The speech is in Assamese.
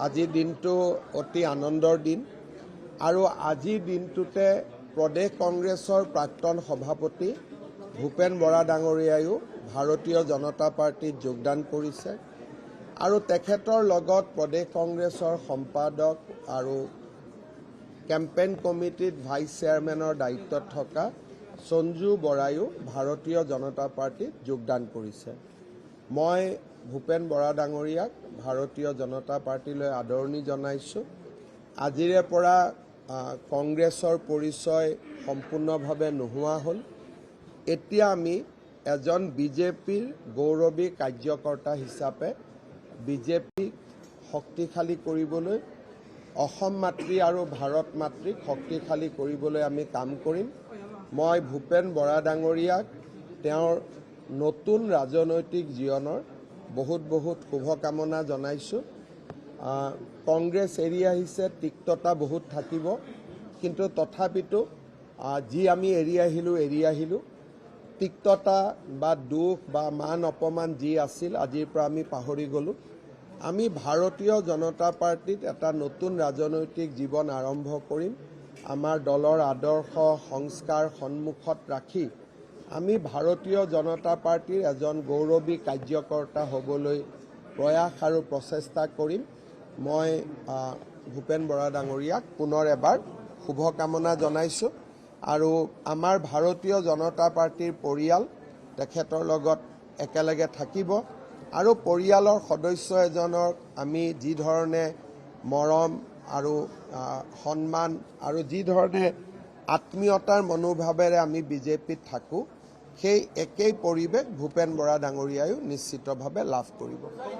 আজি দিনটো অতি আনন্দৰ দিন আৰু আজিৰ দিনটোতে প্ৰদেশ কংগ্ৰেছৰ প্ৰাক্তন সভাপতি ভূপেন বৰা ডাঙৰীয়ায়ো ভাৰতীয় জনতা পাৰ্টিত যোগদান কৰিছে আৰু তেখেতৰ লগত প্ৰদেশ কংগ্ৰেছৰ সম্পাদক আৰু কেম্পেইন কমিটিত ভাইচ চেয়াৰমেনৰ দায়িত্বত থকা সঞ্জু বৰায়ো ভাৰতীয় জনতা পাৰ্টিত যোগদান কৰিছে। মই ভূপেন বৰা ডাঙৰীয়াক ভাৰতীয় জনতা পাৰ্টিলৈ আদৰণি জনাইছোঁ। আজিৰে পৰা কংগ্ৰেছৰ পৰিচয় সম্পূৰ্ণভাৱে নোহোৱা হ'ল। এতিয়া আমি এজন বিজেপিৰ গৌৰৱী কাৰ্যকৰ্তা হিচাপে বিজেপিক শক্তিশালী কৰিবলৈ, অসম মাতৃ আৰু ভাৰত মাতৃক শক্তিশালী কৰিবলৈ আমি কাম কৰিম। মই ভূপেন বৰা ডাঙৰীয়াক তেওঁৰ নতুন ৰাজনৈতিক জীৱনৰ বহুত বহুত শুভকামনা জনাইছোঁ। কংগ্ৰেছ এৰি আহিছে, তিক্ততা বহুত থাকিব, কিন্তু তথাপিতো যি আমি এৰি আহিলোঁ তিক্ততা বা দুখ বা মান অপমান যি আছিল আজিৰ পৰা আমি পাহৰি গ'লোঁ। আমি ভাৰতীয় জনতা পাৰ্টিত এটা নতুন ৰাজনৈতিক জীৱন আৰম্ভ কৰিম। আমাৰ দলৰ আদৰ্শ সংস্কাৰ সন্মুখত ৰাখি আমি ভাৰতীয় জনতা পাৰ্টিৰ এজন গৌৰৱী কাৰ্যকৰ্তা হ'বলৈ প্ৰয়াস আৰু প্ৰচেষ্টা কৰিম। মই ভূপেন বৰা ডাঙৰীয়াক পুনৰ এবাৰ শুভকামনা জনাইছোঁ আৰু আমাৰ ভাৰতীয় জনতা পাৰ্টিৰ পৰিয়াল তেখেতৰ লগত একেলগে থাকিব আৰু পৰিয়ালৰ সদস্য এজনক আমি যি ধৰণে মৰম আৰু সন্মান আৰু যি ধৰণে আত্মীয়তাৰ মনোভাৱেৰে আমি বিজেপিত থাকোঁ, সেই একেই পৰিৱেশ ভূপেন বৰা ডাঙৰীয়ায়ো নিশ্চিতভাৱে লাভ কৰিব।